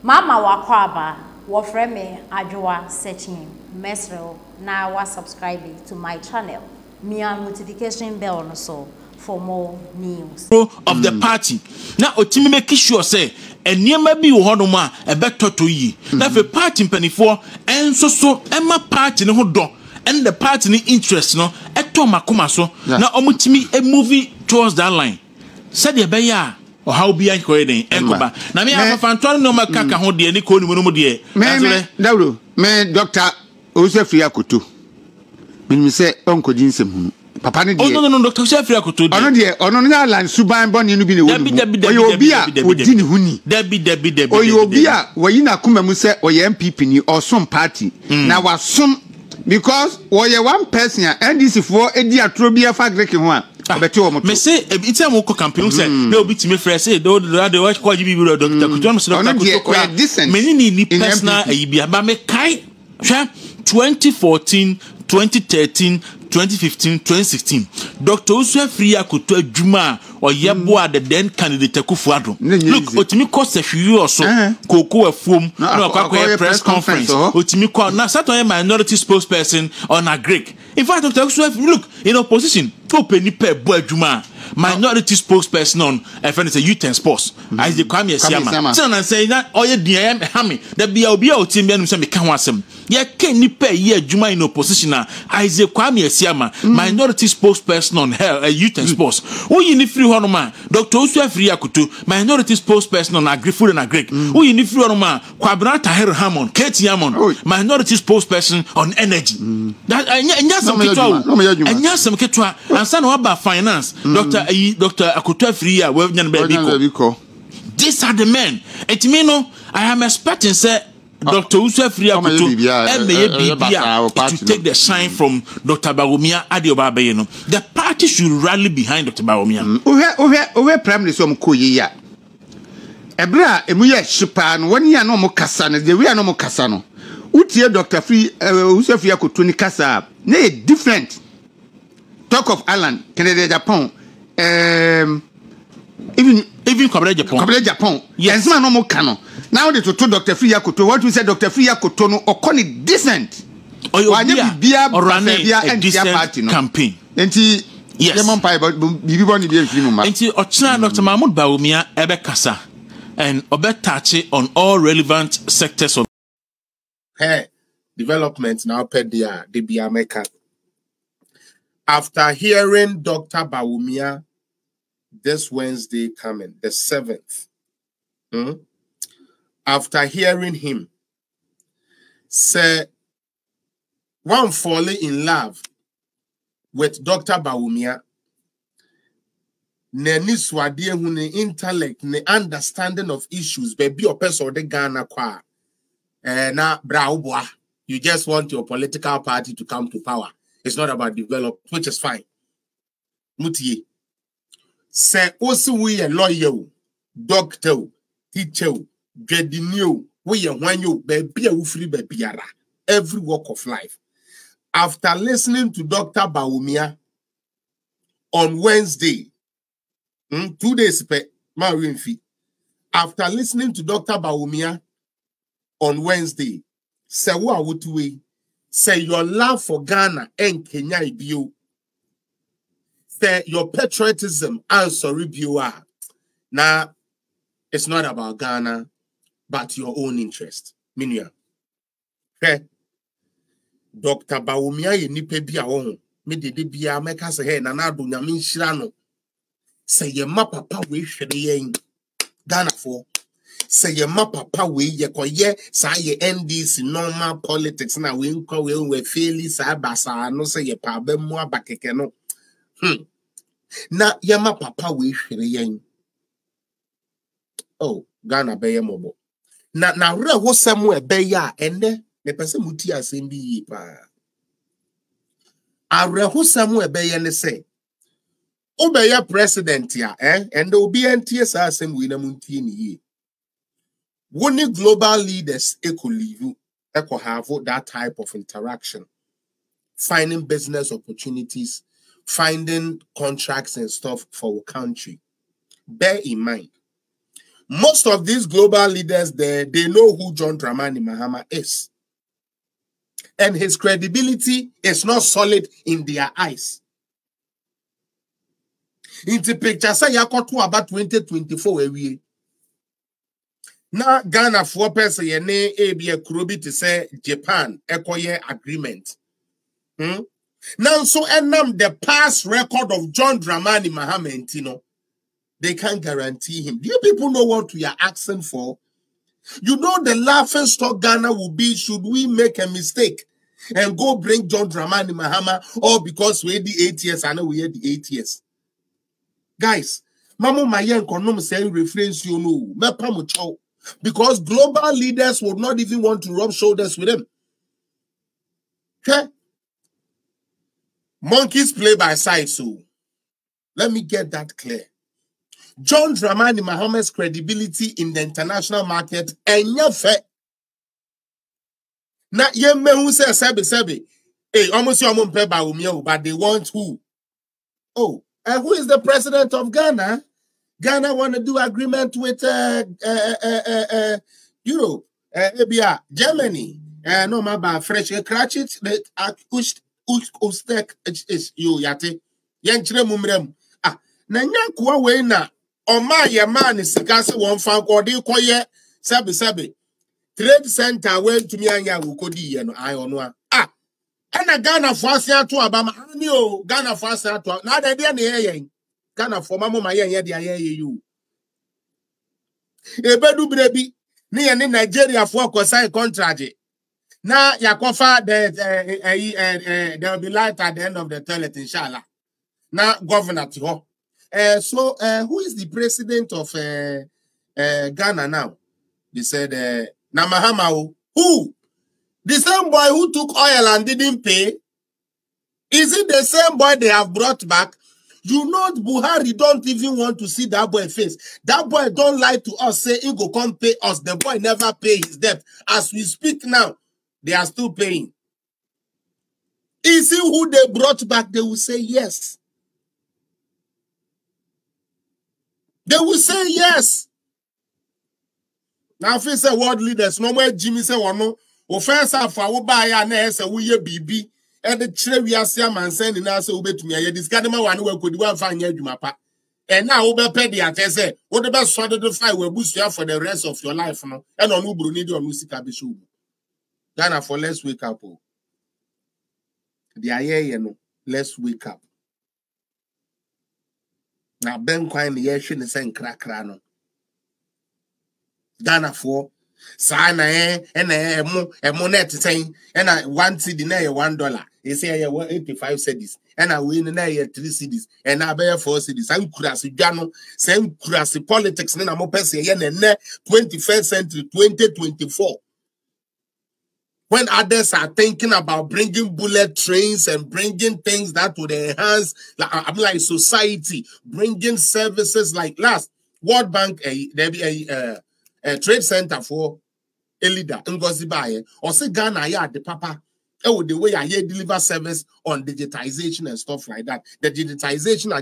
Mama wakwaba wofreme adwoa searching mesrel na wa subscribe to my channel. Mia notification bell no so for more news of the party. Now otimi make sure say eniema bi wo hono ma e betoto yi. Na fe party mpanifo enso so ema party ne ho do and the party ni interest no eto makoma so na omutimi e movie towards that line. Said e be ya or how be an coin enkoba. Na me afanto no makaka ho de ni ko ni mu de. Me Dawro me Dr. Afriyie Akoto. Me say onko jinsem hu. Papa ne de. Oh no Dr. Afriyie Akoto de. Ono na land suban boni no bi ne wo. Oyo obi a odi ne huni. Debi. Oyo obi a wayi na kuma mu say oye MPP ni osom party. Na wasom because oye one person NDC for edi atro bi afa grek ho a. Me say it's a moko campaign say they will be to me fresh say they watch kwa jibi Dr. Akoto so Dr. Akoto many ni personal bia ba me kai 2014 2013 2015 2016 Dr. Afriyie Akoto adwuma or yebo the then candidate Akufuado look otimi cost a few or so koko afuom no akwa press conference otimi ko na Saturday minority spokesperson on a Greek. In fact, Dr. Afriyie look in opposition open ni pe bo adwuma minority spokesperson on FNS youth and sports as the Kwame Siama so na say that oye dia hami da bia obi a otim bia no say me ka ho asem ye ken ni pe ye adwuma in opposition as the Kwame Siama minority spokesperson on youth and sports oyi ni free hono ma Dr. Afriyie Akoto minority spokesperson on agri-food and agric oyi ni free hono ma Kwabena Tahir Hamon Kate Yamon minority spokesperson on energy that enya some ketwa ansa na ba finance Dr. Akoto Afriyie we nyan baby ko. These are the men. Et me no, I am expecting say Dr. Afriyie Akoto to take the shine from Dr. Bawumia Adiobabe no. The party should rally behind Dr. Bawumia. Owe prime minister mko ya. Ebra emu ye shipa no woni ya no mo kasa no de we ya no mo kasa no. Utie Dr. Afriyie Akoto ni kasa na different. Talk of Ireland, Canada, Japan. Even Kwabena Japan. Yes, man, no more canon. Now they to Dr. Afriyie Akoto. What we said, Dr. Afriyie Akoto no okoni decent. Or run a decent campaign. Enti yes. Lemon pie, but bibi boni bi enfinu ma. Enti ochina Dr. Mahmoud Bawumia ebe kasa and obe touch on all relevant sectors of development now ped dia de Biameka. After hearing Dr. Bawumia this Wednesday coming, the 7th, after hearing him say, one falling in love with Dr. Bawumia, ne niswadie hune intellect, ne understanding of issues, baby or person de Ghana kwa, na braubwa, you just want your political party to come to power. It's not about development, which is fine. Mutie. Say also we a lawyer, doctor, teacher, gradinio, we a wanyo, baby a free baby ara. Every walk of life. After listening to Dr. Bawumia on Wednesday, 2 days pe marine fee. After listening to Dr. Bawumia on Wednesday, say what would we? Say your love for Ghana and Kenya ibio. Say your patriotism and sorry biwa. Now, it's not about Ghana, but your own interest. Minya. Okay. Dr. Bawumia ye nipe biya wong. Me de biya meka se he nanado nyamin shirano. Say ye ma papa we shede yen. Ghana for. Say ye ma papa we ye ko ye sa ye NDC normal politics na we nko we fairly sa basa no say ye pa ba mu abakeke no na ye ma papa we hwere yen. Oh, Ghana be ye mobo na re ho sem e be ya ene me pese muti asem bi yi pa are ho sem e be ye ne say obeya president ya and obi entie sa asem we na muntie ni yi. Only global leaders eco have that type of interaction, finding business opportunities, finding contracts and stuff for our country. Bear in mind, most of these global leaders there, they know who John Dramani Mahama is. And his credibility is not solid in their eyes. Into picture say Akoto about 2024 we. Now Ghana for person ye ne ebia kurobi to say Japan ekoye agreement. Now so enam the past record of John Dramani Mahama Ntino, they can't guarantee him. Do you people know what we are asking for? You know the laughing stock Ghana will be should we make a mistake and go bring John Dramani Mahama, or because we had the 8 years, I know we had the 8 years. Guys, Mamo Mayen Konom say reference you know, because global leaders would not even want to rub shoulders with him. Okay? Monkeys play by side, so let me get that clear. John Dramani Mahama's credibility in the international market and na yemme who say sebe. Hey, almost your mom pay Bawumia, but they want who? Oh, and who is the president of Ghana? Ghana want to do agreement with Europe, Germany. No maba fresh crachit that ustek is you yate. Yenchre mumrem. Ah, na nyankwa we na oma ye man sikase won fan ko de koye sebe. Trade center went to me and ya wukodi no I ono ah and Ghana for asia to abama ani o Ghana for asia to na de na ye Ghana for mama ma ye de aye you ebedu brebi ni ye ni Nigeria for ko sign contract na yakofa there will be light at the end of the tunnel inshallah na governor to so who is the president of Ghana now? They said na Mahama, who? The same boy who took oil and didn't pay? Is it the same boy they have brought back? You know Buhari don't even want to see that boy face. That boy don't lie to us, say he go come pay us. The boy never pay his debt. As we speak now, they are still paying. Is he who they brought back? They will say yes. They will say yes. Now, if you say world leaders, no more Jimmy say one no. Offense for our buy and say we ye BB. And the chere we are saying man sending us over to me. I discard my one who could one find you mapa. And now over pay the attest. What about sort of the fight will boost you for the rest of your life? No, and on Ubru need your music abishu. Ghana for let's wake up. The aye, you know, let's wake up. Now Ben Quine the air shouldn't send crack rano. Ghana for Sana monet saying and I 1 cedi na $1. They say I 85 cedis and I win na 3 cedis and I bear 4 cedis. I'm kurasi jano, same kurasi politics na mo pese yen 21st century 2024. When others are thinking about bringing bullet trains and bringing things that would enhance like society, bringing services like last World Bank there be a trade center for a leader Ngozi Baye or say Ghana ya the papa the way I deliver service on digitization and stuff like that. The digitization